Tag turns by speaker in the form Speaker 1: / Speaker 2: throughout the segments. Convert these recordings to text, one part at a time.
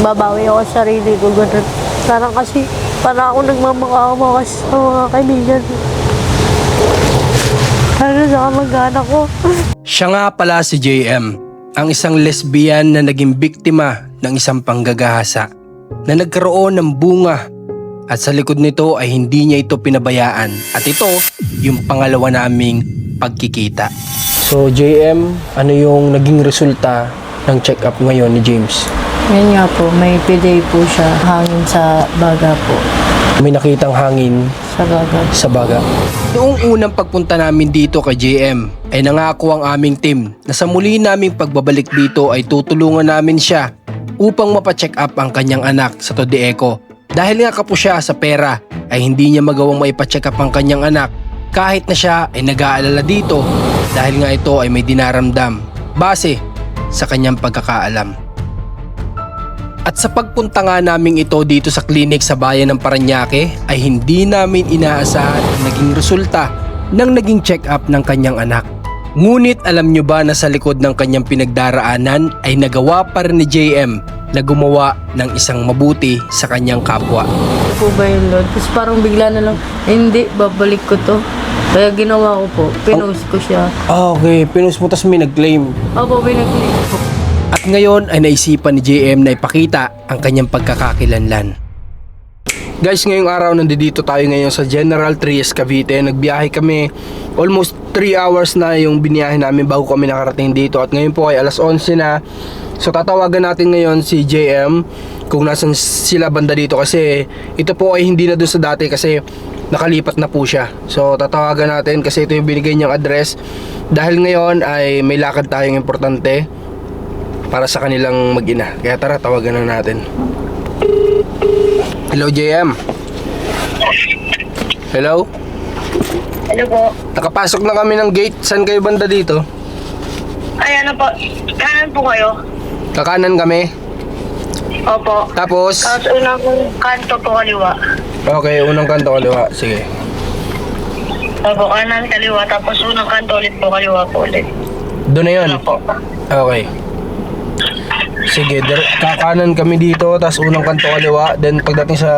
Speaker 1: babawi ako sa sarili ko, ganun. Parang kasi, para ako nagmamakaawa kasi sa mga kaibigan. Ano sa kamag-anak ko.
Speaker 2: Siya nga pala si JM, ang isang lesbian na naging biktima ng isang panggagahasa na nagkaroon ng bunga at sa likod nito ay hindi niya ito pinabayaan at ito yung pangalawa naming pagkikita. So JM, ano yung naging resulta ng check-up ngayon ni James?
Speaker 3: Ngayon nga po, may PDA po siya, hangin sa baga po.
Speaker 2: May nakitang hangin
Speaker 3: Sa baga.
Speaker 2: sa baga. Noong unang pagpunta namin dito kay JM ay nangako ang aming team na sa muli naming pagbabalik dito ay tutulungan namin siya upang mapacheck up ang kanyang anak sa Todieco. Dahil nga kapo siya sa pera ay hindi niya magawang maipacheck up ang kanyang anak kahit na siya ay nag-aalala dito dahil nga ito ay may dinaramdam base sa kanyang pagkakaalam. At sa pagpunta nga naming ito dito sa klinik sa bayan ng Parañaque ay hindi namin inaasahan ang naging resulta ng naging check-up ng kanyang anak. Ngunit alam nyo ba na sa likod ng kanyang pinagdaraanan ay nagawa pa rin ni JM na gumawa ng isang mabuti sa kanyang kapwa.
Speaker 3: Po ba yun, Lord? Tapos parang bigla na lang, hindi, babalik ko to. Kaya ginawa ko po, pinost ko siya.
Speaker 2: Okay, pinus mo tas may nag-claim.
Speaker 3: Opo, pinag-click po.
Speaker 2: At ngayon ay naisipan ni JM na ipakita ang kanyang pagkakakilanlan. Guys, ngayong araw nandito tayo ngayon sa General Trias, Cavite. Nagbiyahe kami almost 3 hours na yung biniyahe namin bago kami nakarating dito. At ngayon po ay alas 11 na. So tatawagan natin ngayon si JM kung nasan sila banda dito kasi ito po ay hindi na doon sa dati kasi nakalipat na po siya. So tatawagan natin kasi ito yung binigay niyang address. Dahil ngayon ay may lakad tayong importante para sa kanilang mag-ina. Kaya tara, tawagan na natin. Hello, JM. Hello?
Speaker 4: Hello po.
Speaker 2: Nakapasok na kami ng gate. Saan kayo banda dito?
Speaker 4: Ay, ano po? Kanan po kayo?
Speaker 2: Kakanan kami.
Speaker 4: Opo.
Speaker 2: Tapos,
Speaker 4: Tapos unang kanto po kaliwa.
Speaker 2: okay, unang kanto kaliwa. Sige.
Speaker 4: Opo, kanan kaliwa. Tapos unang kanto ulit po kaliwa po ulit.
Speaker 2: Doon na yun.
Speaker 4: Ano po?
Speaker 2: Okay. Sige, kakanan kami dito. Tapos unang kanto kaliwa. Then pagdating sa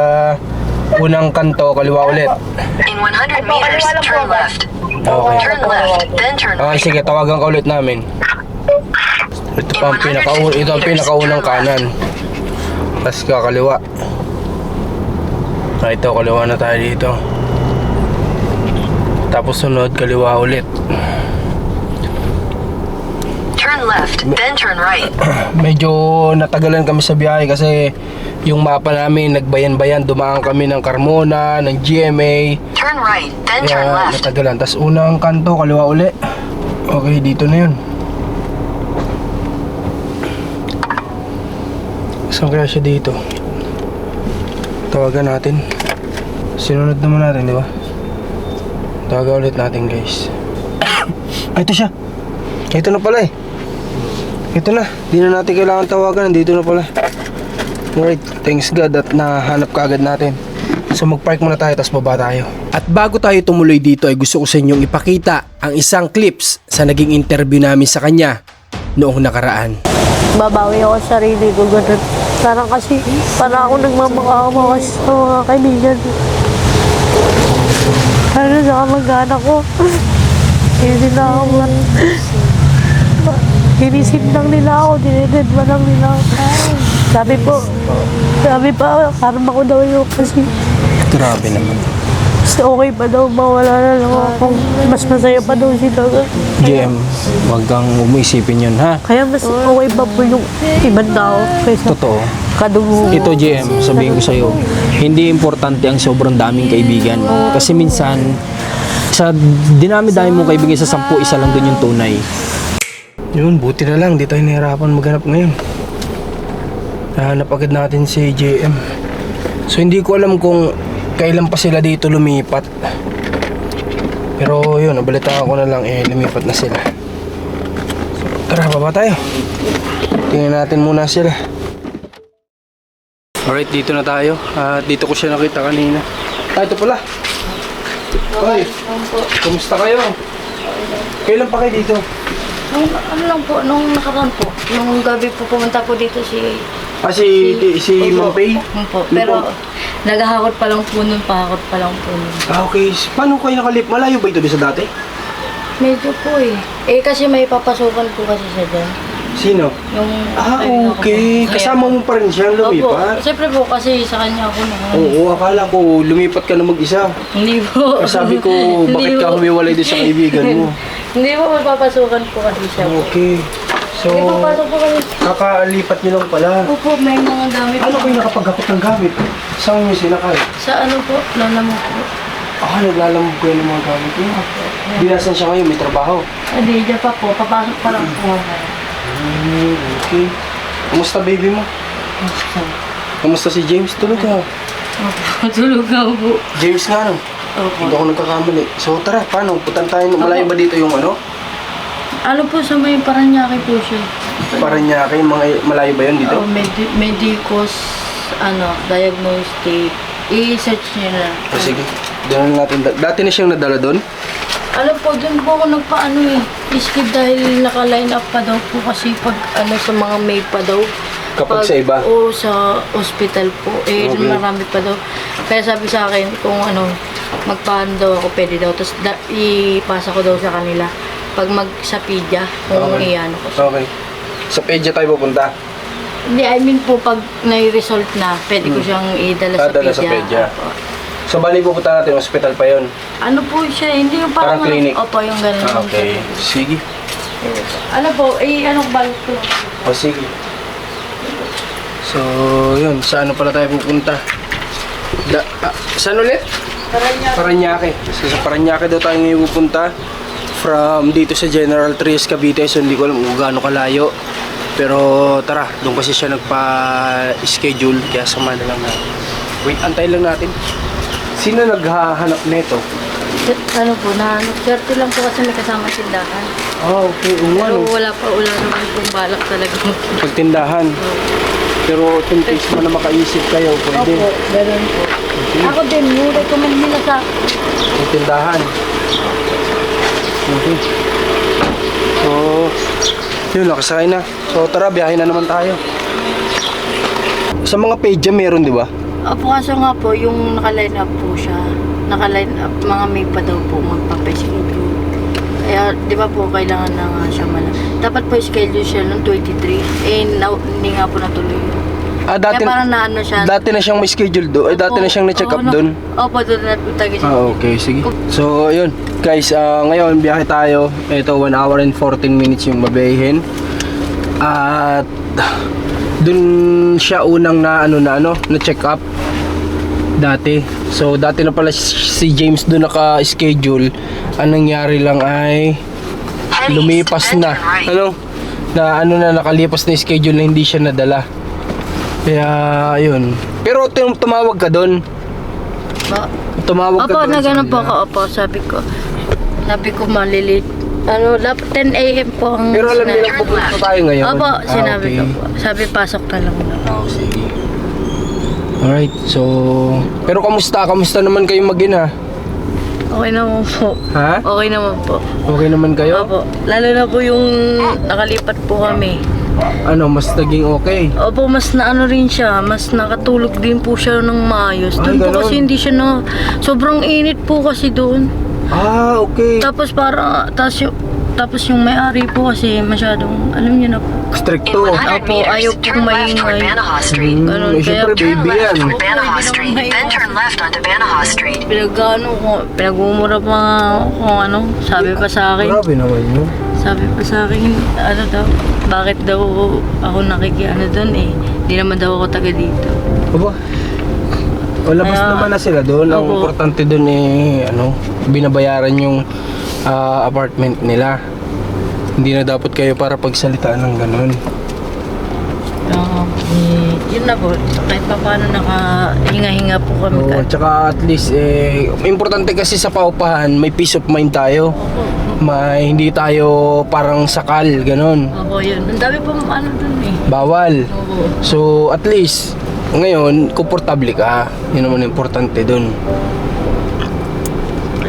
Speaker 2: unang kanto kaliwa ulit.
Speaker 5: In 100 meters, turn left.
Speaker 2: Okay.
Speaker 5: Turn left, then turn
Speaker 2: Okay,
Speaker 5: right.
Speaker 2: sige, tawagan ka ulit namin. Ito pa ang ito ang pinakaunang kanan. Tapos kakaliwa. Ito, kaliwa na tayo dito. Tapos sunod, kaliwa ulit.
Speaker 5: Turn left, then turn right.
Speaker 2: Medyo natagalan kami sa biyahe kasi yung mapa namin nagbayan-bayan. Dumaan kami ng Carmona, ng GMA.
Speaker 5: Turn right, then turn
Speaker 2: Kaya
Speaker 5: left.
Speaker 2: natagalan. Tapos unang kanto, kaliwa uli. Okay, dito na yun. Saan kaya siya dito? Tawagan natin. Sinunod naman natin, di ba? Tawagan ulit natin, guys. Ay, ito siya. Ito na pala eh. Ito na. Di na natin kailangan tawagan. Dito na pala. Alright. Thanks God at nahanap ka agad natin. So mag-park muna tayo tapos baba tayo. At bago tayo tumuloy dito ay gusto ko sa inyong ipakita ang isang clips sa naging interview namin sa kanya noong nakaraan.
Speaker 1: Babawi ako sa sarili ko, ganun. Parang kasi, para ako nagmamakaawa kasi sa mga kaibigan. Ano sa kamag-anak ko. Hindi na ako hinisid lang nila ako, dinededma lang nila ako. Sabi pa, parang ako daw yun kasi.
Speaker 2: Grabe naman.
Speaker 1: Mas okay pa daw, mawala na lang ako. Mas masaya pa daw sila.
Speaker 2: GM, wag kang umuisipin yun, ha?
Speaker 1: Kaya mas okay pa po yung ibang tao kaysa
Speaker 2: Totoo.
Speaker 1: kadugo.
Speaker 6: Ito GM, sabihin ko sa'yo, hindi importante ang sobrang daming kaibigan. Kasi minsan, sa dinami-dami mong kaibigan sa 10, isa lang dun yung tunay.
Speaker 2: Yun, buti na lang. Di tayo nahirapan maghanap ngayon. Nahanap agad natin si JM. So hindi ko alam kung kailan pa sila dito lumipat. Pero yun, nabalitaan ko na lang lumipat na sila. So, tara, baba tayo. Tingnan natin muna sila. Alright, dito na tayo. Dito ko siya nakita kanina. Ito pala. Hoy, kumusta kayo? Kailan pa kayo dito?
Speaker 3: Ano lang po, nung nakaraan po, nung gabi po pumunta po dito si
Speaker 2: Si Ma'am Pei?
Speaker 3: Po. Pero naghahakot pa lang po nun, pahakot pa lang po nun.
Speaker 2: Okay. Paano kayo malayo ba ito sa dati?
Speaker 3: Medyo po eh. Eh kasi may papasukan po kasi siya dyan.
Speaker 2: Sino?
Speaker 3: Yung...
Speaker 2: Okay. Kasama mo pa rin siyang
Speaker 3: Opo.
Speaker 2: lumipat?
Speaker 3: Siyempre po kasi sa kanya ako na.
Speaker 2: Oo, akala ko lumipat ka na mag-isa.
Speaker 3: Hindi po.
Speaker 2: Sabi ko, bakit
Speaker 3: Hindi
Speaker 2: ka
Speaker 3: po.
Speaker 2: humiwalay din sa kaibigan mo?
Speaker 3: Hindi po magpapasukan po kasi siya.
Speaker 2: Okay. So,
Speaker 3: Hindi po pasok po kasi.
Speaker 2: kakalipat niyo lang pala.
Speaker 3: Opo, may mga gamit.
Speaker 2: Ano kayo nakapagkakot ng gamit? Saan mo sinakay?
Speaker 3: Sa ano po, lala mo po.
Speaker 2: Naglalamog kayo ng mga gamit niyo. Di nasan siya ngayon? May trabaho.
Speaker 3: Hindi, dyan pa po. Papasok pa lang po.
Speaker 2: Okay. Kamusta baby mo? Kamusta si James? Tulog ka.
Speaker 3: Opo, tulog na po.
Speaker 2: James nga no?
Speaker 3: Opo.
Speaker 2: Hindi ako nagkakamali. So tara, paano? Putan tayo. Malayo ba dito yung ano?
Speaker 3: Ano po sa may Paranaque po siya.
Speaker 2: Paranaque, malayo ba yun dito?
Speaker 3: Oh, medicos, diagnostic. I-search niyo na.
Speaker 2: Sige. Doon na natin. Dati na siyang nadala doon?
Speaker 3: Alam po, dun po ako nagpaano eh. Skip dahil naka-line up pa daw po kasi pag sa mga may pa daw.
Speaker 2: Kapag sa iba?
Speaker 3: Oo, sa hospital po.
Speaker 2: Okay.
Speaker 3: Dun marami pa daw. Kaya sabi sa akin kung magpaano daw ako, pwede daw. Tapos ipasa ko daw sa kanila. Pag sa PIDYA, kung iyan ko.
Speaker 2: Okay. Sa PEDYA tayo pupunta?
Speaker 3: Hindi, I mean po, pag nai-result na, pwede ko siyang idala sa
Speaker 2: Dala
Speaker 3: PIDYA.
Speaker 2: sa PEDYA.
Speaker 3: Opo.
Speaker 2: So bali pupunta natin, hospital pa yun?
Speaker 3: Ano po siya, hindi yung
Speaker 2: Parang clinic?
Speaker 3: Opo, yung gano'n.
Speaker 2: Okay. Sige.
Speaker 3: Ano po, balik ko lang.
Speaker 2: O sige. So, yun. Saan pala tayo pupunta? Saan ulit? Paranaque. So, sa Paranaque daw tayo ngayon pupunta. From dito sa General Trias, Cavite. So, hindi ko alam kung gaano kalayo. Pero, tara. Doon kasi siya nagpa-schedule. Kaya sama na lang natin. Wait, antay lang natin. Sino naghahanap nito?
Speaker 3: Ano po, swerte lang po kasi may kasama tindahan.
Speaker 2: Okay.
Speaker 3: Pero wala naman pong balak talaga.
Speaker 2: Pagtindahan. Pero, tumpis mo na makaisip kayo. Pwede.
Speaker 3: Opo, gano'n po. Ako din, yung recommend nila sa
Speaker 2: Tindahan. Okay. So, yun, nakasakay na. So, tara, biyahe na naman tayo. Sa mga PEDYA meron, di ba?
Speaker 3: Opo, kaso nga po, yung naka-line up po siya. Naka-line up, mga may pa daw po magpapaschedule. Kaya, di ba po, kailangan na nga siya dapat po schedule siya noong 23. Hindi nga po natuloy yun.
Speaker 2: Dati,
Speaker 3: Kaya parang naano siya.
Speaker 2: dati na siyang may schedule doon. Dati na siyang na-check up doon.
Speaker 3: Opo, doon na po tayo siya.
Speaker 2: Okay, sige. So, yun. Guys, ngayon, biyahe tayo. Ito, 1 hour and 14 minutes yung babayahin. At, dun siya unang na-check up. Dati. So, dati na pala si James doon naka-schedule. Ang nangyari lang ay lumipas na. Nakalipas na yung schedule na hindi siya nadala. Kaya, yun. Pero tumawag ka doon. Tumawag ka
Speaker 3: Opo,
Speaker 2: doon.
Speaker 3: na gano'n po ako. Opo, sabi ko malilit. 10 a.m. po ang
Speaker 2: Pero alam nila pupunta tayo ngayon.
Speaker 3: Opo, sinabi
Speaker 2: okay.
Speaker 3: ko po. Sabi, pasok na lang.
Speaker 2: Sige. Alright, so... Pero kamusta? Kamusta naman kayo mag-ina?
Speaker 3: Okay naman po.
Speaker 2: Ha?
Speaker 3: Okay naman po.
Speaker 2: Okay naman kayo?
Speaker 3: Opo. Lalo na po yung nakalipat po kami.
Speaker 2: Mas naging okay?
Speaker 3: Opo, mas rin siya. Mas nakatulog din po siya ng maayos. Doon po
Speaker 2: ganun.
Speaker 3: kasi hindi siya sobrang init po kasi doon.
Speaker 2: Okay.
Speaker 3: Tapos yung may-ari po kasi masyadong, alam niyo na po.
Speaker 5: In
Speaker 2: Stricto.
Speaker 5: 100
Speaker 3: Opo, ayaw
Speaker 5: meters,
Speaker 3: po
Speaker 5: turn left toward
Speaker 3: maingay.
Speaker 5: Banahaw Street.
Speaker 3: Ganun, kaya
Speaker 2: Siyempre,
Speaker 5: Turn
Speaker 2: baby
Speaker 5: left
Speaker 2: yan.
Speaker 5: toward Banahaw Street, then turn left onto Banahaw Street.
Speaker 3: Pinag-umura pa kung sabi pa sa akin.
Speaker 2: Grabe naman yun.
Speaker 3: Sabi pa sa akin, bakit daw ako doon eh. Hindi naman daw ako taga dito.
Speaker 2: Aba? O, labas
Speaker 3: Kaya-
Speaker 2: naman na sila doon. Ang
Speaker 3: Opo.
Speaker 2: importante doon binabayaran yung apartment nila. Hindi na dapat kayo para pagsalitaan ng ganun.
Speaker 3: Yun na po, kahit pa paano nakahinga-hinga po kami.
Speaker 2: Oo, tsaka at least, importante kasi sa paupahan, may peace of mind tayo. Hindi tayo parang sakal, ganun.
Speaker 3: Opo, yun. Ang dami po doon eh.
Speaker 2: Bawal.
Speaker 3: Opo.
Speaker 2: So, at least, ngayon, komportable ka. Yun naman ang importante dun.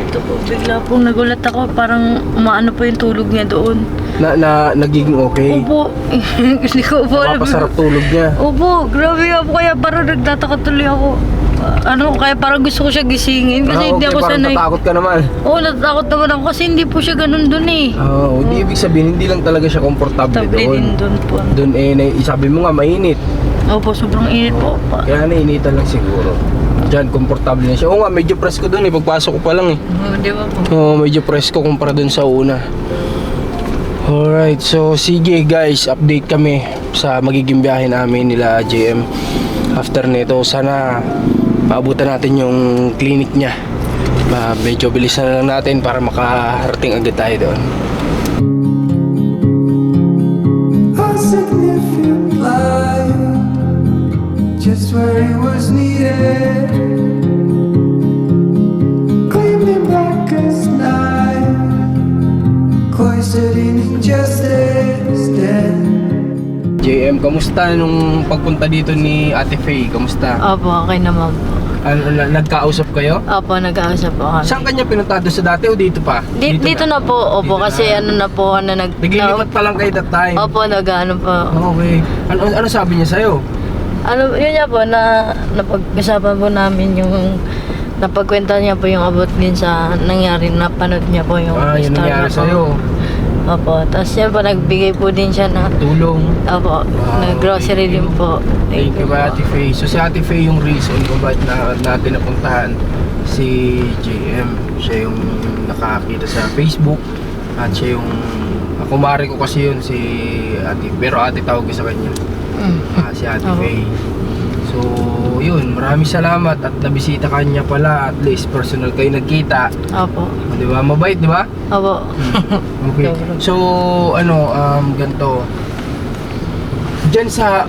Speaker 3: dito po. Bigla po nagulat ako. Parang umaano po yung tulog niya doon.
Speaker 2: Na nagiging okay?
Speaker 3: Opo. Hindi ko po alam.
Speaker 2: Napapasarap tulog niya.
Speaker 3: Opo, grabe nga po. Kaya parang nagtataka tuloy ako. Kaya parang gusto ko siya gisingin. Kasi hindi ako
Speaker 2: parang
Speaker 3: sanay.
Speaker 2: tatakot ka naman.
Speaker 3: Oo, natatakot naman ako kasi hindi po siya ganun doon eh.
Speaker 2: Hindi ibig sabihin, hindi lang talaga siya komportable
Speaker 3: Table
Speaker 2: doon.
Speaker 3: din doon po.
Speaker 2: Doon sabi mo nga, mainit.
Speaker 3: Opo, sobrang init po.
Speaker 2: Kaya nainitan lang siguro. Diyan, komportable na siya. Oo nga, medyo presko doon eh. Pagpasok ko pa lang eh.
Speaker 3: Di ba po?
Speaker 2: Oo, medyo presko kumpara doon sa una. Alright, so sige guys, update kami sa magiging biyahe namin nila JM. After nito, sana maabutan natin yung clinic niya. Medyo bilisan na lang natin para makarating agad tayo doon.
Speaker 7: A significant life, just where it was needed, claimed in black as night, cloistered in injustice, dead.
Speaker 2: JM, kamusta nung pagpunta dito ni Ate Faye? Kamusta?
Speaker 3: Opo, okay naman po.
Speaker 2: Nagkausap kayo?
Speaker 3: Opo, nag-aasap po kami.
Speaker 2: Saan kanya pinunta? Doon sa dati o dito pa?
Speaker 3: Dito na po, opo,
Speaker 2: Dito
Speaker 3: kasi
Speaker 2: na. Naglilipat pa lang kayo that time?
Speaker 3: Opo, nag-ano po.
Speaker 2: Okay. Ano sabi niya sa'yo?
Speaker 3: Yun niya po, napag-usapan po namin yung napagkwenta niya po yung about din sa nangyari, napanood niya po yung
Speaker 2: Yun
Speaker 3: star
Speaker 2: nangyari
Speaker 3: na po.
Speaker 2: sa'yo.
Speaker 3: Opo, tapos yan po, nagbigay po din siya na,
Speaker 2: Tulong.
Speaker 3: opo, nag-grocery din po.
Speaker 2: Thank you ba Ate Faye? So si Ate Faye yung reason kung bakit natin napuntahan si JM. Siya yung nakakita sa Facebook at siya yung kumare ko kasi yun si Ate, pero Ate tawag ko sa kanya. Si Ate
Speaker 3: Oo.
Speaker 2: Faye. So yun, maraming salamat at nabisita ka niya pala, at least personal kayo nagkita.
Speaker 3: Opo,
Speaker 2: Di ba? Mabait, di ba?
Speaker 3: opo.
Speaker 2: Okay. So, ganito. Diyan sa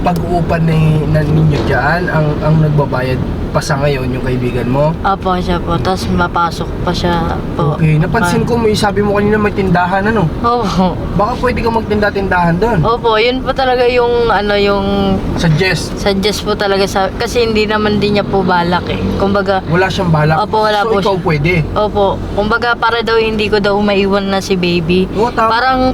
Speaker 2: pag-uupan ninyo diyan, ang nagbabayad pa sa ngayon yung kaibigan mo.
Speaker 3: Opo, siya po, tapos mapasok pa siya po.
Speaker 2: Okay, napansin ko sabi mo kanina may tindahan
Speaker 3: Opo.
Speaker 2: Baka pwede ka magtinda-tindahan doon.
Speaker 3: Opo, yun po talaga yung yung
Speaker 2: Suggest.
Speaker 3: po talaga kasi hindi naman din niya po balak eh. Kumbaga,
Speaker 2: Wala siyang balak.
Speaker 3: Opo, wala
Speaker 2: so,
Speaker 3: po
Speaker 2: ikaw
Speaker 3: siya.
Speaker 2: pwede.
Speaker 3: opo, kumbaga para daw hindi ko daw maiwan na si baby.
Speaker 2: Oo, tama.
Speaker 3: Parang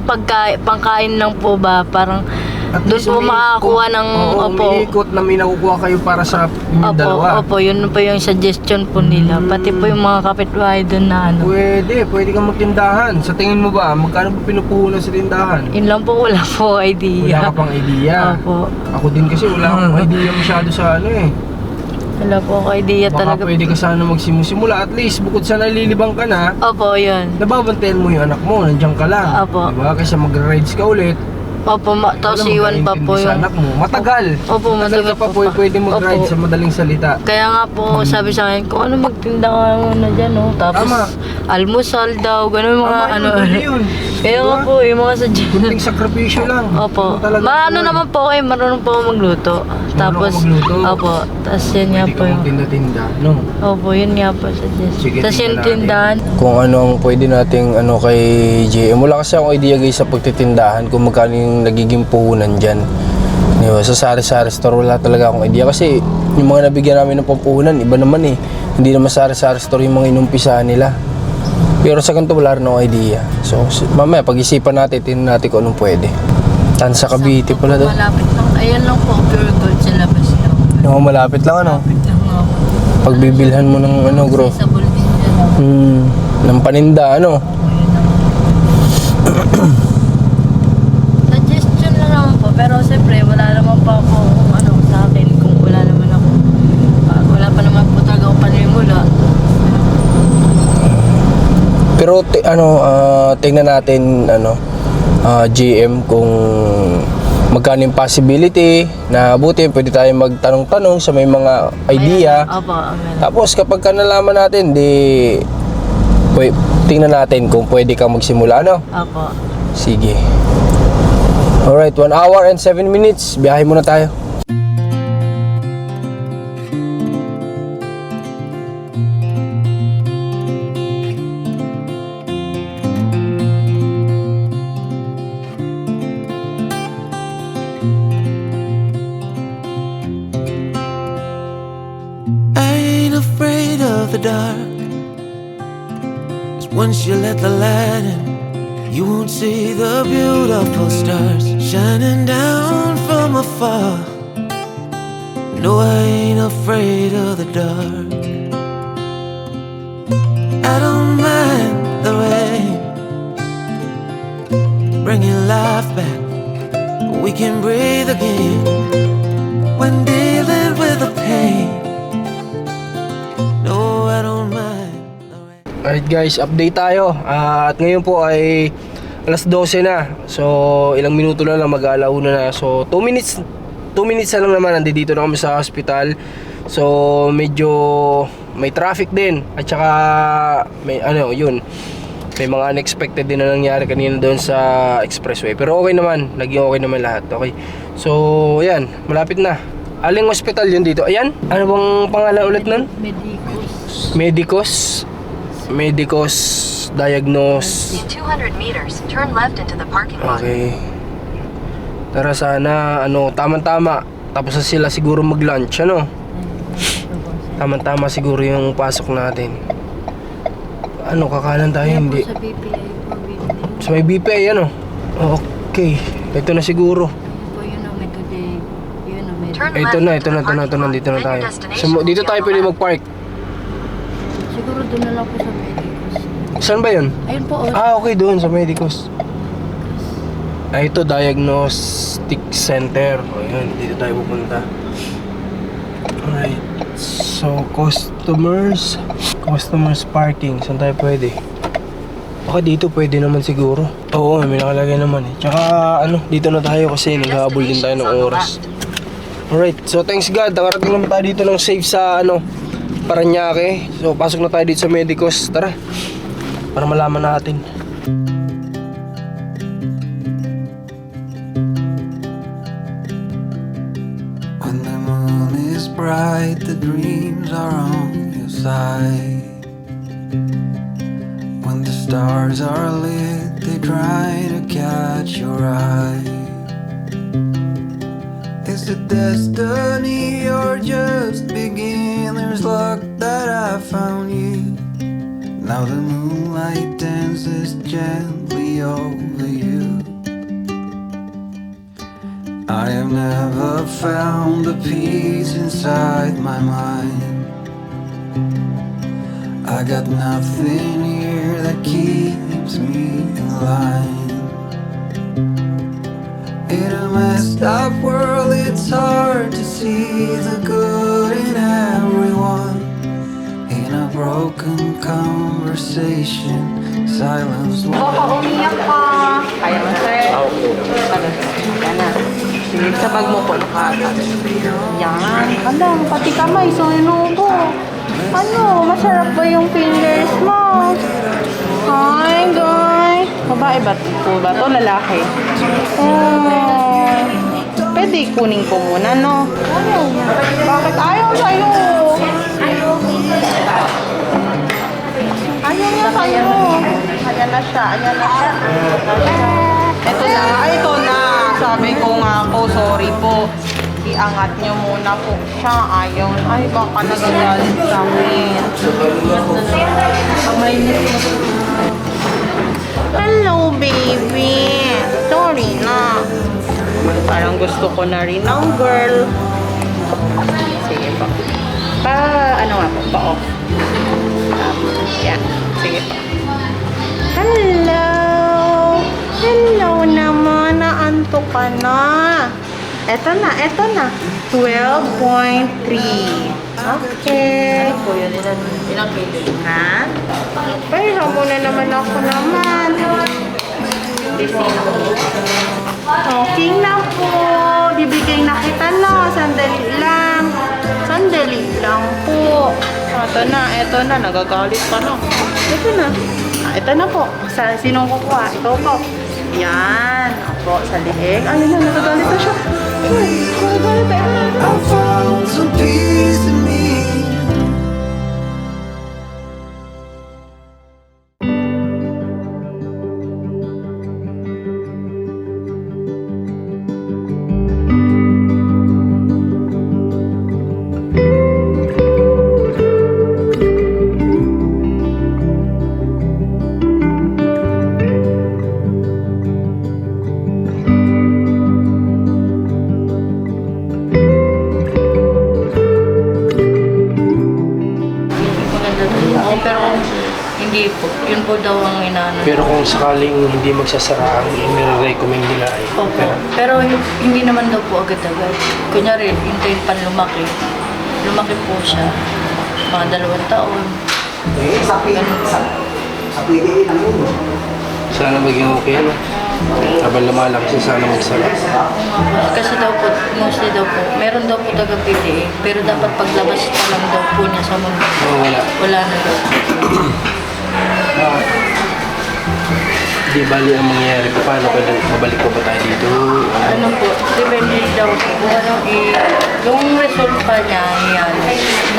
Speaker 3: pangkain lang po ba, parang
Speaker 2: At
Speaker 3: doon
Speaker 2: least
Speaker 3: po makakakuha ng opo.
Speaker 2: umiikot na may nakukuha kayo para sa inyong dalawa.
Speaker 3: Opo, yun po yung suggestion po nila. Pati po yung mga kapitbahay doon na
Speaker 2: Pwede kang magtindahan. Sa tingin mo ba, magkano ba pinupuhunan sa tindahan?
Speaker 3: Yun lang po, wala po
Speaker 2: Wala
Speaker 3: idea.
Speaker 2: ka pang idea.
Speaker 3: Opo.
Speaker 2: Ako din kasi wala akong idea masyado sa
Speaker 3: Wala po ako idea
Speaker 2: Baka
Speaker 3: talaga.
Speaker 2: pwede ka sana magsimula. At least, bukod sa nalilibang ka na,
Speaker 3: Opo, yun.
Speaker 2: nababantayan mo yung anak mo, nandiyan ka lang.
Speaker 3: Opo.
Speaker 2: Diba? Kaysa mag-rides ka ulit.
Speaker 3: Opo, tapos
Speaker 2: wala
Speaker 3: iwan pa po
Speaker 2: magkaintindi sa
Speaker 3: yung...
Speaker 2: anak mo. Matagal.
Speaker 3: Opo, matagal
Speaker 2: ka pa
Speaker 3: po pa.
Speaker 2: pwede mag-ride
Speaker 3: Opo.
Speaker 2: sa madaling salita.
Speaker 3: Kaya nga po, sabi sa akin, kung ano magtinda ka muna dyan, oh. Tapos,
Speaker 2: Tama.
Speaker 3: almusal daw, gano'n mga
Speaker 2: Tama yun, pwede yun.
Speaker 3: Kaya nga
Speaker 2: Diba?
Speaker 3: po, yung mga suggestion.
Speaker 2: Kunting sakripisyo lang.
Speaker 3: Opo.
Speaker 2: Ano talaga
Speaker 3: Maano
Speaker 2: yun?
Speaker 3: naman po kayo, marunong po ako magluto. Tapos,
Speaker 2: ka magluto?
Speaker 3: opo. Tapos yun nga
Speaker 2: Pwede
Speaker 3: po
Speaker 2: ka
Speaker 3: yung...
Speaker 2: magtinda-tinda. No?
Speaker 3: Opo, yun nga po suggestion.
Speaker 2: Sige,
Speaker 3: Tapos
Speaker 2: tingnan
Speaker 3: yung
Speaker 2: natin.
Speaker 3: tindahan.
Speaker 2: Kung ano ang pwede nating kay JM. Wala kasi akong idea guys sa pagtitindahan kung magkano yung nagiging puhunan dyan. Diba? Sa sari-sari store wala talaga akong idea kasi yung mga nabigyan namin ng pampuhunan iba naman eh. Hindi naman sari-sari store yung mga inumpisahan nila. Pero sa ganito wala rin akong idea. So mamaya pag-isipan natin, tingnan natin kung anong pwede. Tansa Cavite pala doon.
Speaker 3: Malapit lang. Ayan lang po, pure gold sa labas daw.
Speaker 2: No, malapit lang ano.
Speaker 3: Malapit lang ako.
Speaker 2: Pagbibilhan mo ng bro.
Speaker 3: Sa bulbis dyan.
Speaker 2: Ng paninda
Speaker 3: Suggestion lang naman po, pero siyempre wala naman pa po sa akin kung wala naman ako. Wala pa naman po talaga ako panimula.
Speaker 2: Pero tingnan natin GM kung magkano yung possibility na buti pwede tayo magtanong-tanong sa may mga idea.
Speaker 3: Opo, amen.
Speaker 2: Tapos kapag ka nalaman natin, tingnan natin kung pwede kang magsimula,
Speaker 3: Opo.
Speaker 2: Sige. Alright, 1 hour and 7 minutes. Biyahe muna tayo.
Speaker 7: I ain't afraid of the the dark. 'Cause once you let the light in, you won't see the beautiful stars shining down from afar. No, I ain't afraid of the dark. I don't mind the rain, bringing life back. We can breathe again when dealing with the pain. No, I don't mind the rain.
Speaker 2: Alright guys, update tayo. At ngayon po ay alas 12 na. So ilang minuto na lang mag-alauna na. So 2 minutes na lang naman, nandito na kami sa hospital. So medyo may traffic din. At saka may may mga unexpected din na nangyari kanina doon sa expressway. Pero okay naman, naging okay naman lahat. Okay. So ayan, malapit na. Aling hospital yun dito? Ayan, ano bang pangalan ulit nun? Medicos Diagnose.
Speaker 5: In 200 meters, turn left into the parking lot.
Speaker 2: Okay. Tara sana, tama-tama. Tapos na sila siguro mag-lunch, Tama-tama siguro yung pasok natin. Kakanan tayo, hindi.
Speaker 3: Sa BPI po, building.
Speaker 2: So may BPI, Okay. Ito na siguro.
Speaker 3: Po, yun o, may today. Yun o, may...
Speaker 5: Turn
Speaker 2: Ito
Speaker 5: left
Speaker 2: na,
Speaker 5: into the parking lot.
Speaker 2: dito na
Speaker 5: Then
Speaker 2: tayo.
Speaker 5: your destination
Speaker 2: So,
Speaker 5: will
Speaker 2: dito
Speaker 5: be
Speaker 2: tayo
Speaker 5: on the
Speaker 2: pwede
Speaker 5: left.
Speaker 2: mag-park.
Speaker 3: Siguro doon na lang po sa Medicos.
Speaker 2: Saan ba yun?
Speaker 3: Ayun po,
Speaker 2: Okay, doon sa Medicos. Ito, Diagnostic Center. Yun, dito tayo pupunta. Alright. So, customers parking. Saan tayo pwede? Baka dito pwede naman siguro. Oo, may nakalagay naman eh. Tsaka, dito na tayo kasi naghahabol din tayo ng oras. Alright, so thanks God. Nakarating naman tayo dito ng safe sa, Paranaque. So, pasok na tayo dito sa Medicos. Tara, para malaman natin.
Speaker 7: When the moon is bright, the dreams are on your side. When the stars are lit, they try to catch your eye. Is it destiny or just beginner's luck that I found you? Now the moonlight dances gently over you. I have never found the peace inside my mind. I got nothing here that keeps me in line. In a messed up world, it's hard to see the good in everyone. In a broken conversation, silence
Speaker 8: Umiyak ka. Kaya mo, sir. Yan na. Sige, sa bag mo po, Yan. Alam, pati kamay, so inubo. Masarap ba yung fingers mo? Hi, guys. Babae ba po ba to? Lalaki? Pwede kunin ko muna, no? Bakit ayaw sa'yo? Ayaw niya sa'yo. Ayan na siya. Ito na. Sabi ko nga po, sorry po. Iangat niyo muna po siya. Ayaw. Ay, baka nagagalit sa akin. Hello, baby. Sorry na. Parang gusto ko na rin ng girl. Sige po. Pa-off. Yan. Sige po. Hello naman. Naantok ka na. Eto na. 12.3. Okay.
Speaker 3: po yun, ilang kilo?
Speaker 8: Ha? Pero muna naman ako naman. Okay na po. Bibigay na kita na. Sandali lang po. Ito na. Nagagalit pa na. Ito na po. Sinong kukuha? Ito po. Yan. Opo, sa liig. Ayun na, nagagalit na siya. Nagagalit na.
Speaker 7: I found some peace in me.
Speaker 3: hindi po. Yun po daw ang inaano.
Speaker 2: Pero kung sakaling hindi magsasara, ang i-recommend nila ay
Speaker 3: Opo. Pero hindi naman daw po agad-agad. Kunyari, hintayin pa lumaki. Lumaki po siya. Mga 2 taon. Ganun po.
Speaker 2: sana maging okay, ano? Habang lumalaki siya, sana magsara.
Speaker 3: Kasi daw po, mostly daw po, meron daw po taga-PTA, pero dapat paglabas pa lang daw po niya sa mga,
Speaker 2: Wala.
Speaker 3: wala na daw.
Speaker 2: Di bali ang mangyayari pa, paano kaya mabalik pa ba tayo dito?
Speaker 3: Ano po, depende daw po, kung ano, yung result pa niya, yan.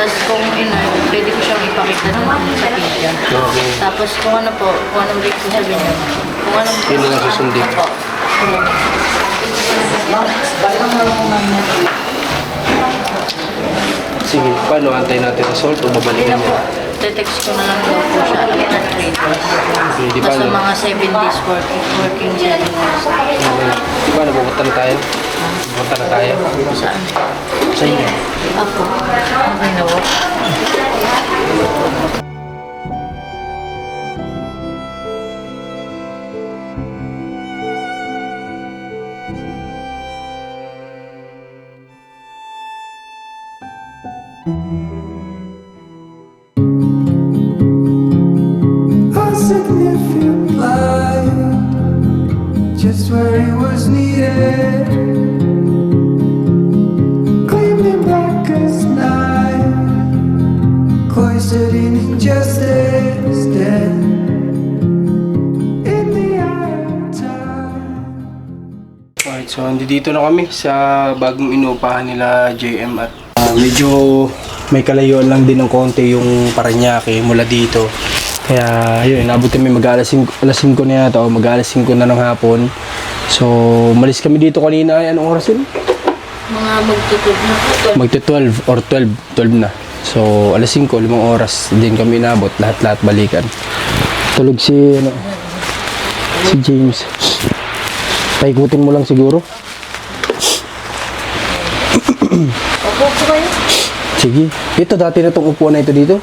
Speaker 3: Tapos kung pwede ko siyang ipakita naman sa picture.
Speaker 2: Okay.
Speaker 3: Tapos kung ano po, kung anong break ko sabihin niya, kung anong
Speaker 2: Yun na lang susundin.
Speaker 3: Opo.
Speaker 2: Sige, paano antayin natin result o
Speaker 3: Hindi
Speaker 2: babalikan
Speaker 3: na po,
Speaker 2: niya?
Speaker 3: te-text ko na lang daw po siya after 3 days.
Speaker 2: Hindi
Speaker 3: Basta
Speaker 2: paano?
Speaker 3: mga 7 days working 7 days.
Speaker 2: Di paano, pupunta na tayo? Pupunta na tayo?
Speaker 3: Saan?
Speaker 2: Sa inyo.
Speaker 3: Ako. Okay na po.
Speaker 7: A significant light, just where it was needed, gleaming black as night, cloistered in injustice, dead in the eye of time.
Speaker 2: Alright, so dito na kami sa bagong inuupahan nila JM at medyo may kalayuan lang din ng konti yung Parañaque mula dito. Kaya yun, inabot kami alas 5 na yata o mag-alas 5 na ng hapon. So, malis kami dito kanina ay anong oras yun?
Speaker 3: Mga magtutub na po.
Speaker 2: Magti-12 or 12 na. So, alas 5, 5 oras din kami inabot, lahat-lahat balikan. Tulog si James. Paikutin mo lang siguro.
Speaker 3: Opo po kayo.
Speaker 2: Sige. Ito, dati na itong upuan na ito dito.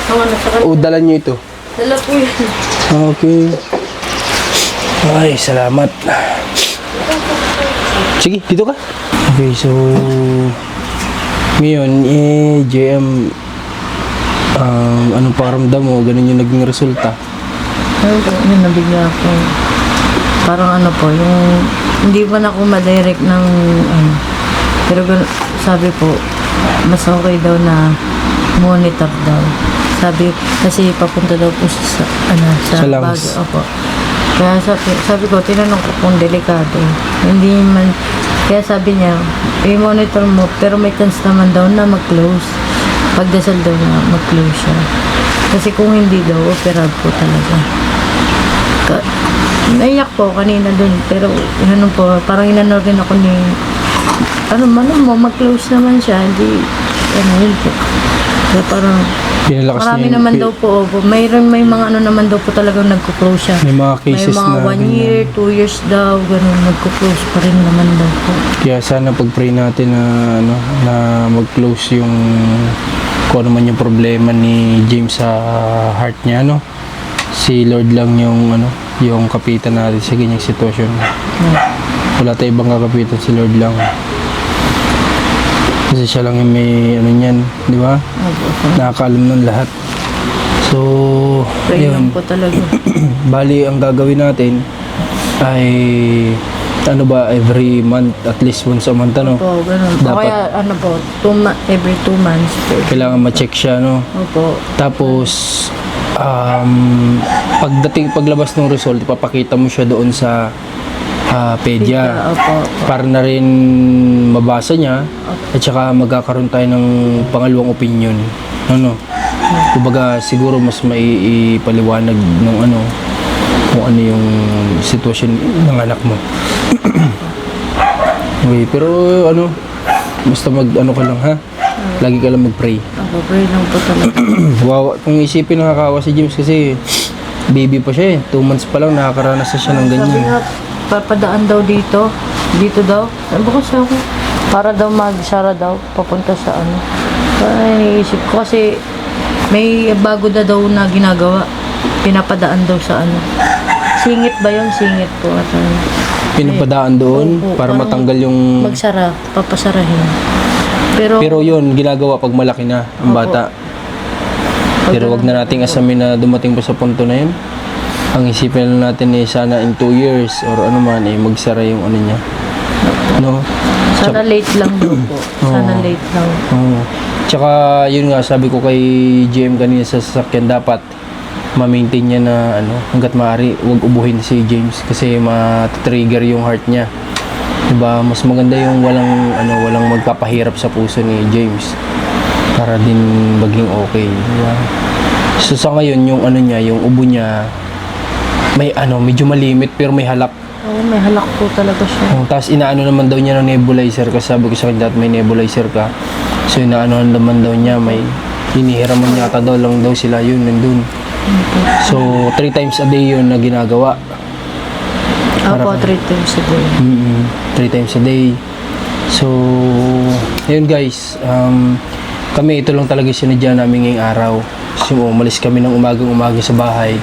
Speaker 3: Ang ano sa
Speaker 2: O, dala nyo ito.
Speaker 3: Dala po yun.
Speaker 2: Okay. Ay, salamat. Sige, dito ka. Okay, so ngayon, JM, anong pakiramdam mo? Ganun yung naging resulta.
Speaker 3: Ayun po, yun nabigla ako. Parang ano po, yung hindi pa na ako madirect ng ano. Pero sabi po, mas okay daw na monitor daw. Sabi, kasi papunta daw po sa
Speaker 2: Sa lungs.
Speaker 3: Baguio. Opo. Kaya sabi ko, tinanong ko kung delikado. Hindi man, kaya sabi niya, i-monitor mo, pero may chance naman daw na mag-close. Pagdasal daw na mag-close siya. Kasi kung hindi daw, operad po talaga. Naiyak po kanina dun, pero ano po, parang inano rin ako ni, mag-close naman siya, hindi, yun po. Kaya parang,
Speaker 2: Pinalakas
Speaker 3: marami
Speaker 2: niya yung
Speaker 3: naman daw po, may mga ano naman daw po talagang nagko-close siya.
Speaker 2: May mga cases
Speaker 3: may mga
Speaker 2: na
Speaker 3: 1 year, 2 years daw, ganun, nagko-close pa rin naman daw po.
Speaker 2: Kaya sana pag-pray natin na na mag-close yung kung ano man yung problema ni James sa heart niya, Si Lord lang yung yung kapitan natin sa ganyang sitwasyon. Wala tayong ibang kakapitan, si Lord lang. Kasi siya lang yung may niyan, di ba? Nakakaalam ng lahat. So,
Speaker 3: Pray lang
Speaker 2: ayun.
Speaker 3: po talaga.
Speaker 2: Bali, ang gagawin natin ay every month, at least once a month,
Speaker 3: Opo, ganun. O
Speaker 2: Dapat-
Speaker 3: kaya po, every 2 months po.
Speaker 2: kailangan ma-check siya,
Speaker 3: Opo.
Speaker 2: Tapos, paglabas ng result, ipapakita mo siya doon sa pedya.
Speaker 3: Opo.
Speaker 2: Para na rin mabasa niya at saka magkakaroon tayo ng pangalawang opinion. Kumbaga, siguro mas maipaliwanag nung kung ano yung sitwasyon ng anak mo. Okay, pero basta ka lang, ha? Lagi ka lang mag-pray.
Speaker 3: Opo, pray lang po talaga.
Speaker 2: Wow, kung isipin, nakakawa si James kasi baby pa siya 2 months pa lang nakakaranas na siya ng
Speaker 3: Sabi
Speaker 2: ganyan.
Speaker 3: nga, papadaan daw dito. Dito daw. Sabi ko siya ako. Para daw mag-Sara daw, papunta sa Kaya iniisip ko kasi May bago na daw na ginagawa. Pinapadaan daw sa ano. Singit ba yun? Singit po. At,
Speaker 6: Pinapadaan doon
Speaker 3: Opo,
Speaker 6: para
Speaker 3: parang
Speaker 6: matanggal yung...
Speaker 3: magsara, papasarahin. Pero,
Speaker 6: Pero yun, ginagawa pag malaki na ang
Speaker 3: Opo.
Speaker 6: bata. Pero wag na nating asamin na dumating pa sa punto na yun. Ang isipin lang natin sana in 2 years or ano man, magsara yung ano niya. No?
Speaker 3: sana late lang daw po. Sana late lang.
Speaker 6: Oo. Tsaka yun nga, sabi ko kay GM kanina sa sasakyan, dapat ma-maintain niya na hanggat maaari, huwag ubuhin si James kasi ma-trigger yung heart niya. Diba? Mas maganda yung walang magpapahirap sa puso ni James para din maging okay. Diba? So sa ngayon, yung yung ubo niya, may medyo malimit pero may halak.
Speaker 3: Oo, may halak po talaga siya.
Speaker 6: Tapos inaano naman daw niya ng nebulizer kasi sabi ko sa kanya may nebulizer ka. So inaano naman daw niya, may hinihiraman yata daw lang daw sila yun nandun. So 3 times a day yun na ginagawa.
Speaker 3: Opo, 3 times a day.
Speaker 6: 3 times a day. So ayun guys, kami ito lang talaga sinadya namin ngayong araw. So umalis kami ng umagang-umaga sa bahay.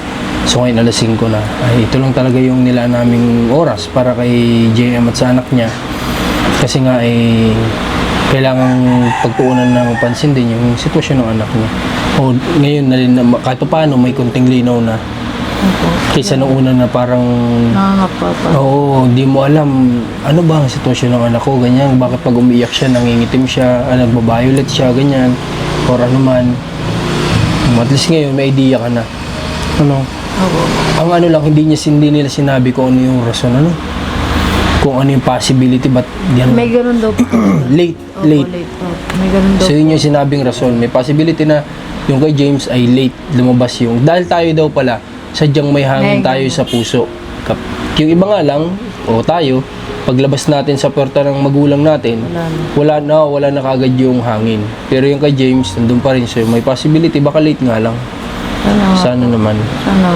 Speaker 6: So ngayon alas 5 na. Ay, ito lang talaga yung nila naming oras para kay JM at sa anak niya. Kasi nga kailangang pagtuunan ng pansin din yung sitwasyon ng anak niya. O ngayon kahit paano may kunting linaw na. Kaysa nung una na parang
Speaker 3: Nangangapa.
Speaker 6: oo, hindi mo alam ano ba ang sitwasyon ng anak ko, ganyan. Bakit pag umiiyak siya, nangingitim siya, nagbabayulat siya, ganyan. Or ano man. At least ngayon may idea ka na. Ang lang, hindi nila sinabi kung ano yung rason, kung ano yung possibility, but yan,
Speaker 3: May ganun daw po.
Speaker 6: late.
Speaker 3: Opo, late. May ganun daw
Speaker 6: So yun yung sinabing rason. May possibility na yung kay James ay late lumabas yung, dahil tayo daw pala, sadyang may hangin tayo sa puso. Yung iba nga lang, tayo, paglabas natin sa puerta ng magulang natin, wala na kagad yung hangin. Pero yung kay James, nandun pa rin. So may possibility, baka late nga lang. Sana naman.
Speaker 3: Sana.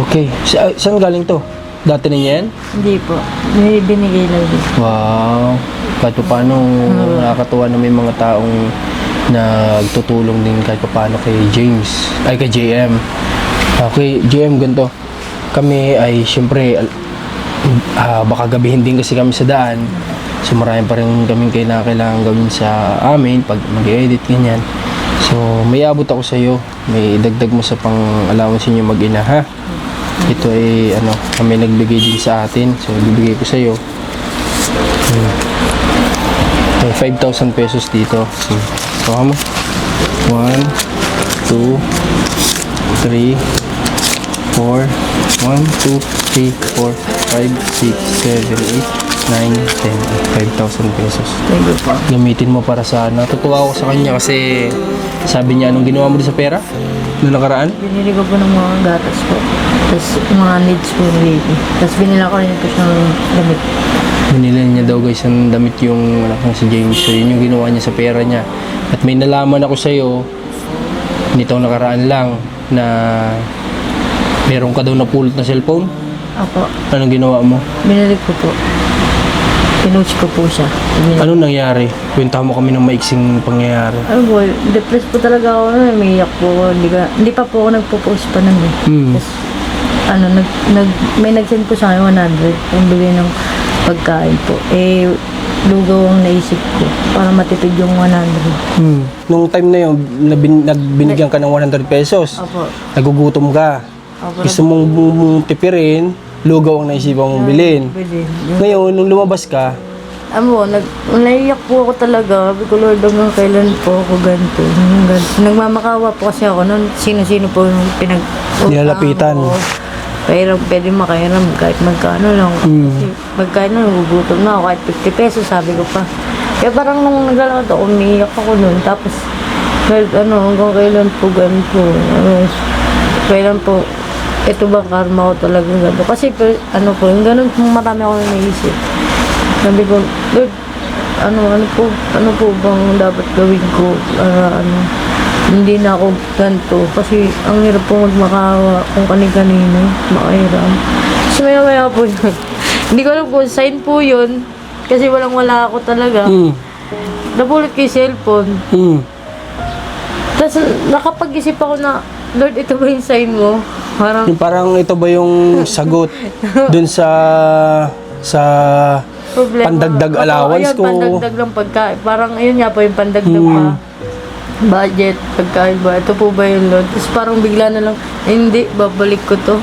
Speaker 6: Okay. Saan galing to? Dati na yan?
Speaker 3: Hindi po. May binigay lang din.
Speaker 6: Wow. Kahit pa paano nakakatuwa na may mga taong nagtutulong din kahit pa paano kay James. Ay, kay JM. Okay, JM, ganito. Kami ay syempre baka gabihin din kasi kami sa daan. So marami pa rin kaming kailangan gawin sa amin pag mag-edit, ganyan. So may abot ako sa iyo. May dagdag mo sa pang-allowance niyo mag-ina, ha? Ito ay kami nagbigay din sa atin. So bibigay ko sa iyo. May 5,000 pesos dito. Kuha mo. 1, 2, 3, 4, 1, 2, 3, 4, 5, 6, 7, 8, 9, 10. 5,000 pesos.
Speaker 3: Thank you po.
Speaker 6: Gamitin mo para sa natutuwa ako sa kanya kasi sabi niya, anong ginawa mo sa pera? Noong nakaraan?
Speaker 3: Binili ko po ng mga gatas po. Tapos mga needs po ng baby. Tapos binila ko rin po siyang damit.
Speaker 6: Binili niya daw guys ang damit yung anak niya si James. So yun yung ginawa niya sa pera niya. At may nalaman ako sa iyo nitong nakaraan lang na meron ka daw napulot na cellphone.
Speaker 3: Apo.
Speaker 6: Anong ginawa mo?
Speaker 3: Binili ko po. Pinuch ko po siya.
Speaker 6: Anong nangyari? Kwenta mo kami ng maiksing pangyayari.
Speaker 3: Ano po, depressed po talaga ako na umiiyak po. Hindi pa po ako nagpo-post pa nun eh. Tapos, may nag-send po sa akin 100 kung bigay ng pagkain po. Lugaw ang naisip ko para matipid yung 100.
Speaker 6: Nung time na yun, nagbinigyan ka ng 100 pesos.
Speaker 3: Opo.
Speaker 6: Nagugutom ka.
Speaker 3: Opo.
Speaker 6: Gusto mong tipirin, lugaw ang naisipan mong bilhin.
Speaker 3: Pwede.
Speaker 6: Ngayon, nung lumabas ka,
Speaker 3: Naiyak po ako talaga. Sabi ko, Lord, hanggang kailan po ako ganito? Nagmamakawa po kasi ako noon. Sino-sino po yung
Speaker 6: Nilalapitan.
Speaker 3: Pero pwede makairam kahit magkano lang. Kasi pagkain na, nagugutom na ako. Kahit 50 pesos, sabi ko pa. Kaya parang nung naglalakad ako, umiiyak ako noon. Tapos, hanggang kailan po ganito? Kailan po, ito bang karma ko talagang ganito? Kasi yung ganun, marami ako naisip. Sabi ko, Lord, ano po bang dapat gawin ko? Hindi na ako ganito. Kasi ang hirap po magmakawa kung kani-kanino, makairam. So maya po yun. Hindi ko alam kung sign po yun. Kasi walang-wala ako talaga. Napulot ko yung cellphone.
Speaker 1: Tapos nakapag-isip ako na, Lord, ito ba yung sign mo? Parang,
Speaker 6: Yung parang ito ba yung sagot dun sa
Speaker 1: problema.
Speaker 6: pandagdag
Speaker 1: Oo,
Speaker 6: allowance
Speaker 1: ayun,
Speaker 6: ko?
Speaker 1: pandagdag lang pagkain. Parang, ayun nga po, yung pandagdag pa. Budget, pagkain ba? Ito po ba yung Lord? Tapos parang bigla na lang, hindi, babalik ko to.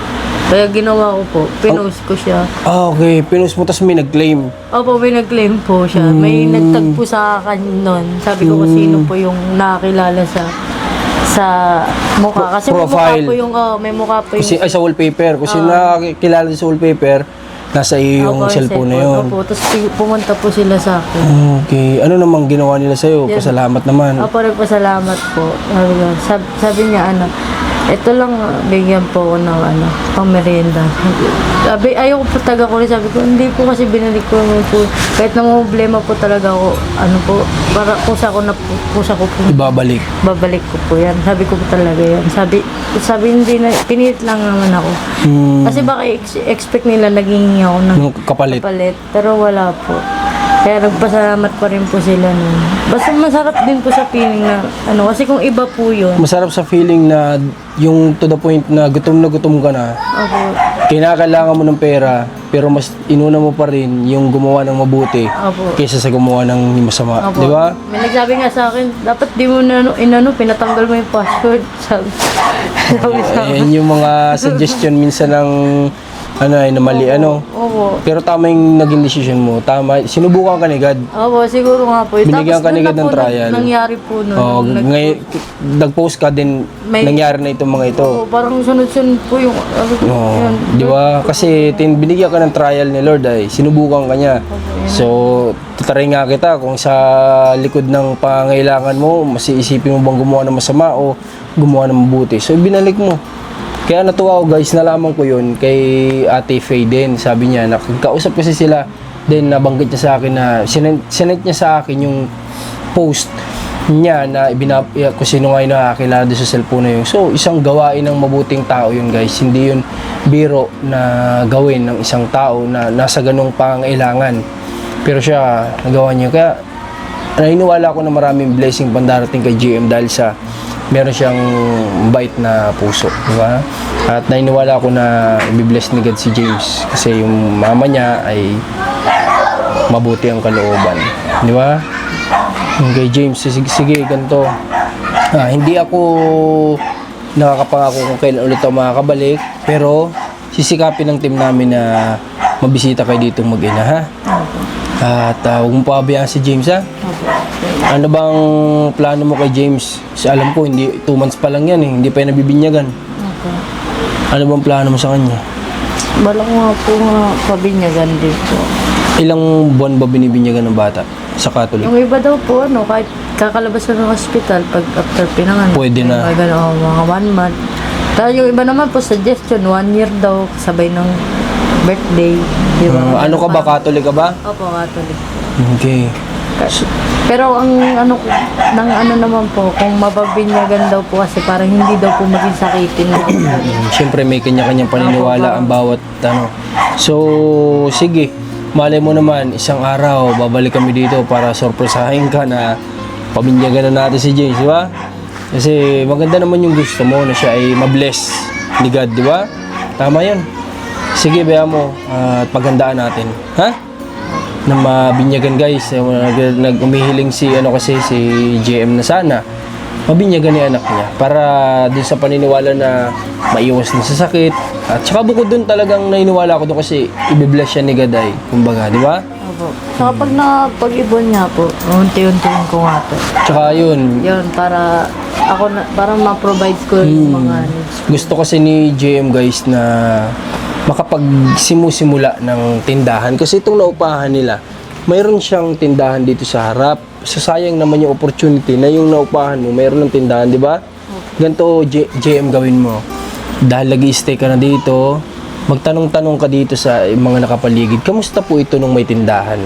Speaker 1: Kaya ginawa ko po, pinost ko siya.
Speaker 6: Okay, pinost mo, tapos may nag-claim.
Speaker 1: Opo, may nag-claim po siya. May nagtagpo sa akin nun. Sabi ko kung sino po yung nakakilala sa mukha. Kasi may mukha
Speaker 6: Profile.
Speaker 1: po yung, may mukha po yung...
Speaker 6: Ay, sa wallpaper. Kung sino nakakilala sa wallpaper, nasa iyo yung
Speaker 1: Opo,
Speaker 6: cellphone na yun.
Speaker 1: Opo, tapos pumunta po sila sa akin.
Speaker 6: Okay. Ano namang ginawa nila sa'yo?
Speaker 1: Yan.
Speaker 6: Pasalamat naman.
Speaker 1: Opo, nagpasalamat po. Sabi niya, ito lang, bigyan po ako ng pang merienda. Sabi, ayoko po taga ko rin. Sabi ko, hindi po kasi binalik ko yung po. Kahit na problema po talaga ako, para kusa ko po.
Speaker 6: Ibabalik.
Speaker 1: Babalik ko po yan. Sabi ko po talaga yan. Sabi hindi na, pinilit lang naman ako. Kasi baka expect nila naghihingi ako ng
Speaker 6: Yung kapalit.
Speaker 1: pero wala po. Kaya nagpasalamat pa rin po sila nun. Basta masarap din po sa feeling na, kasi kung iba po yun.
Speaker 6: Masarap sa feeling na yung to the point na gutom ka na.
Speaker 1: Opo.
Speaker 6: Kinakailangan mo ng pera, pero mas inuna mo pa rin yung gumawa ng mabuti
Speaker 1: Opo.
Speaker 6: kaysa sa gumawa ng masama.
Speaker 1: Opo.
Speaker 6: Di ba?
Speaker 1: May nagsabi nga sa akin, dapat di mo na, pinatanggal mo yung password. Sabi sa akin.
Speaker 6: Yan yung mga suggestion minsan ng na mali,
Speaker 1: Opo.
Speaker 6: Pero tama yung naging decision mo. Tama. Sinubukan ka ni God.
Speaker 1: Opo, siguro nga po.
Speaker 6: Binigyan ka ni
Speaker 1: doon
Speaker 6: God
Speaker 1: na
Speaker 6: ng
Speaker 1: po
Speaker 6: trial.
Speaker 1: Nangyari po nun.
Speaker 6: Oh, ngayon, nag-post ka din, nangyari na itong mga ito.
Speaker 1: Opo, parang sunod-sunod po yung, yun.
Speaker 6: Di ba? Kasi binigyan ka ng trial ni Lord ay sinubukan ka niya. So, tataray nga kita kung sa likod ng pangailangan mo, mas iisipin mo bang gumawa ng masama o gumawa ng mabuti. So, binalik mo. Kaya natuwa ako guys, nalaman ko yun kay Ate Faye din. Sabi niya, nagkausap kasi sila. Then nabanggit niya sa akin na, sinend niya sa akin yung post niya na kung sino nga yung nakakilala doon sa cellphone na yun. So, isang gawain ng mabuting tao yun guys. Hindi yun biro na gawin ng isang tao na nasa ganong pangailangan. Pero siya, nagawa niya. Kaya, naniniwala ko na maraming blessing pandarating kay GM dahil sa meron siyang bait na puso, di ba? At naniniwala ko na i-bless ni God si James kasi yung mama niya ay mabuti ang kalooban, di ba? Kay James, sige ganito. Hindi ako nakakapangako kung kailan ulit ako makakabalik, pero sisikapin ng team namin na mabisita kayo dito mag-ina, ha? At huwag mo pabayaan si James, ha? Ano bang plano mo kay James? Kasi alam ko, hindi 2 months pa lang yan eh. Hindi pa yan nabibinyagan.
Speaker 1: Okay.
Speaker 6: Ano bang plano mo sa kanya?
Speaker 1: Balak nga po pabinyagan din po.
Speaker 6: Ilang buwan ba binibinyagan ng bata sa Catholic?
Speaker 1: Yung iba daw po, kahit kakalabas na ng hospital, pag after pinanganak.
Speaker 6: Pwede na.
Speaker 1: Mga 1 month. Tapos yung iba naman po, suggestion, 1 year daw, sabay ng birthday. Di ba?
Speaker 6: Ano ka ba? Catholic ka ba?
Speaker 1: Opo, Catholic.
Speaker 6: Okay.
Speaker 1: Pero ang naman po, kung mababinyagan daw po kasi parang hindi daw po maging sakitin.
Speaker 6: Siyempre may kanya-kanyang paniniwala ang bawat So, sige. Malay mo naman, isang araw, babalik kami dito para sorpresahin ka na pabinyagan na natin si James, di ba? Kasi maganda naman yung gusto mo na siya ay mabless ni God, di ba? Tama yan. Sige, baya mo, at paghandaan natin. Ha? Na mabinyagan guys, nag-umihiling si JM na sana mabinyagan ni anak niya para dun sa paniniwala na maiwas na sa sakit. At saka bukod dun talagang naniniwala ko dun kasi i-bless siya ni Gaday, kumbaga, di ba?
Speaker 1: Opo. Saka pag-ibon niya po, unti-untiin ko nga to.
Speaker 6: Tsaka yun,
Speaker 1: Para parang ma-provide ko yung mga needs.
Speaker 6: gusto kasi ni JM guys na makapagsimusimula ng tindahan kasi itong naupahan nila mayroon siyang tindahan dito sa harap. So sayang naman yung opportunity na yung naupahan mo mayroon ng tindahan, di ba? Ganito JM gawin mo dahil nag-i-stay ka na dito, magtanong-tanong ka dito sa mga nakapaligid, kamusta po ito nung may tindahan?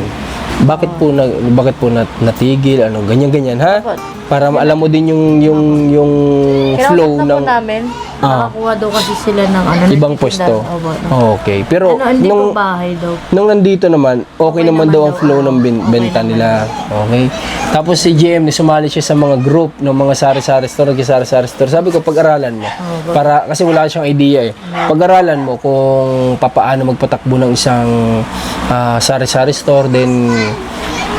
Speaker 6: Bakit po natigil, ano, ganyan ha? Para alam mo din yung flow
Speaker 1: Kinausap na
Speaker 6: ng
Speaker 1: po namin. Nakakuha daw kasi sila ng
Speaker 6: ibang pwesto. Okay. Pero
Speaker 1: hindi po bahay daw.
Speaker 6: nung nandito naman, okay naman daw ang flow ng benta nila. Okay. Tapos si GM, sumali siya sa mga group ng mga sari-sari store, nag-sari-sari store. Sabi ko, pag-aralan mo. Para, kasi wala siyang idea eh. Pag-aralan mo kung papaano magpatakbo ng isang sari-sari store, then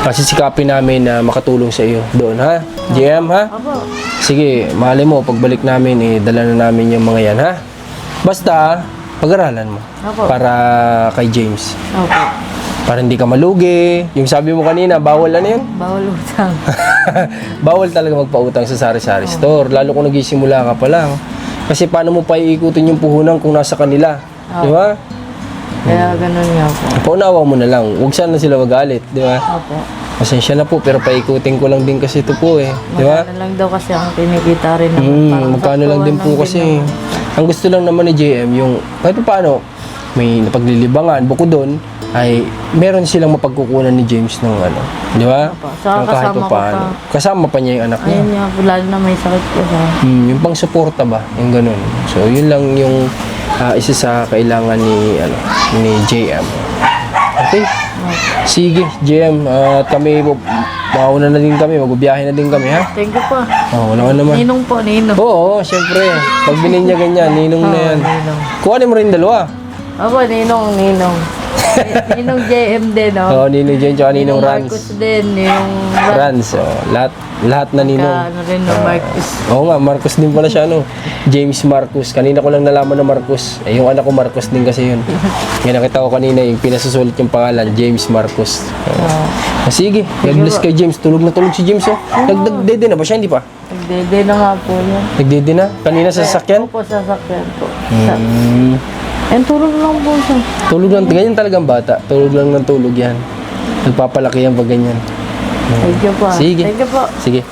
Speaker 6: sisikapin namin na makatulong sa iyo doon, ha? GM, ha? Sige, mali mo, pagbalik namin, dala na namin yung mga yan, ha? Basta, pag-aralan mo. Para kay James. Para hindi ka malugi. Yung sabi mo kanina, bawal ano yun?
Speaker 1: Bawal utang.
Speaker 6: Bawal talaga magpautang sa sari-sari store. Lalo kung nagsisimula ka pa lang. Kasi paano mo pa iikutin yung puhunan kung nasa kanila? Di ba?
Speaker 1: Kaya ganun nga po.
Speaker 6: Paunawa mo na lang. Huwag sana sila magalit. Di ba?
Speaker 1: Opo.
Speaker 6: Pasensya na po, pero paikutin ko lang din kasi ito po eh. Di ba?
Speaker 1: Magkano lang daw kasi ang kinikita rin naman.
Speaker 6: Magkano lang din po kasi. Ang gusto lang naman ni JM, yung kahit paano, may napaglilibangan. Bukod doon, ay meron silang mapagkukunan ni James ng ano. Di ba?
Speaker 1: Saka
Speaker 6: Yung kahit
Speaker 1: kasama ko
Speaker 6: paano. Kasama pa niya yung anak niya.
Speaker 1: Ayun nga po, lalo na may sakit ko siya.
Speaker 6: Yung pang suporta ba? Yung ganun. So, yun lang yung isa sa kailangan ni JM. Okay? Sige, JM. Kami, mauna na din kami. Magbibiyahe na din kami, ha?
Speaker 1: Thank you po.
Speaker 6: Wala ka naman.
Speaker 1: Ninong po, ninong.
Speaker 6: Oo, syempre. Pag binin niya ganyan, ninong na yan.
Speaker 1: Ninong.
Speaker 6: Kuhanin mo rin dalawa.
Speaker 1: Opo, ninong. Ninong JM din, no?
Speaker 6: Oo, ninong JM, tsaka ninong Rans.
Speaker 1: Marcos din, ninong
Speaker 6: Rans, lahat na ninong.
Speaker 1: Ano rin ng Marcos.
Speaker 6: Oo nga, Marcos din pala siya, ano? James Marcos. Kanina ko lang nalaman na Marcos. Yung anak ko Marcos din kasi yun. Yan, nakita ko kanina, yung pinasusulit yung pangalan, James Marcos. Sige, God bless kay James. Tulog na tulog si James, oh. Nagdede na ba siya? Hindi pa?
Speaker 1: Nagdede na nga po yan.
Speaker 6: Nagdede na? Kanina sa sasakyan?
Speaker 1: Opo, sasakyan po.
Speaker 6: Hmm.
Speaker 1: Tulog lang po siya.
Speaker 6: Tulog lang, ganyan talagang bata. Tulog lang ng tulog yan. Nagpapalaki yan pag ganyan.
Speaker 1: Thank you po.
Speaker 6: Sige.
Speaker 1: Thank you po.
Speaker 6: Sige.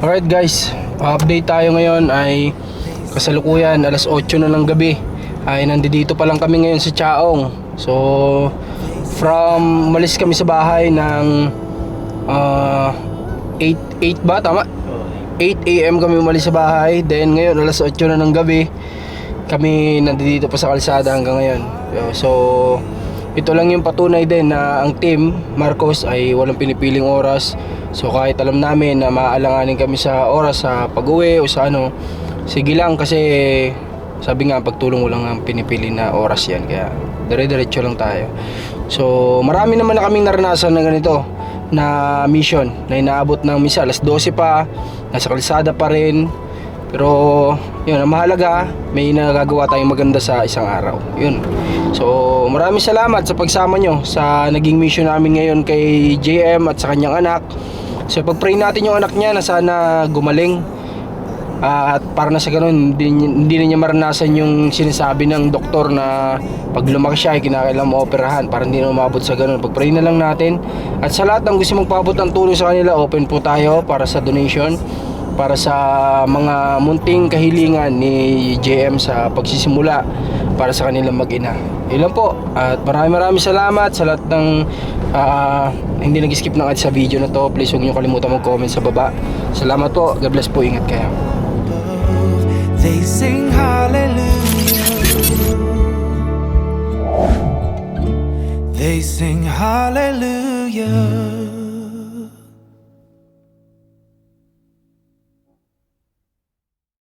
Speaker 6: Alright guys, update tayo ngayon ay kasalukuyan, alas 8 na ng gabi. Ay nandito pa lang kami ngayon sa Chaong. So, umalis kami sa bahay ng 8 ba? Tama? 8 AM kami umalis sa bahay. Then ngayon, alas 8 na ng gabi. Kami nandito pa sa kalsada hanggang ngayon. So, ito lang yung patunay din na ang team Marcos ay walang pinipiling oras. So kahit alam namin na maaalanganin kami sa oras sa pag-uwi o sa ano, sige lang kasi sabi nga pagtulong mo lang ang pinipili na oras yan. Kaya dire-diretso lang tayo. So marami naman na kaming naranasan na ganito na mission na inaabot ng misa alas 12 pa, nasa kalsada pa rin. Pero yun, ang mahalaga, may nagagawa tayong maganda sa isang araw. Yun. So, maraming salamat sa pagsama nyo sa naging mission namin ngayon kay JM at sa kanyang anak. So, pag-pray natin yung anak niya na sana gumaling. At para na sa ganun, hindi na niya maranasan yung sinasabi ng doktor na pag lumaki siya ay kinakailangan maoperahan para hindi na umabot sa ganun. Pag-pray na lang natin. At sa lahat ng gusto magpaabot ng tulong sa kanila, open po tayo para sa donation. Para sa mga munting kahilingan ni JM sa pagsisimula para sa kanilang mag-ina. Ilan po. At maraming salamat sa lahat ng hindi nag-skip ng ads sa video na to. Please huwag niyo kalimutan mag-comment sa baba. Salamat po. God bless po. Ingat kayo.
Speaker 7: They sing hallelujah.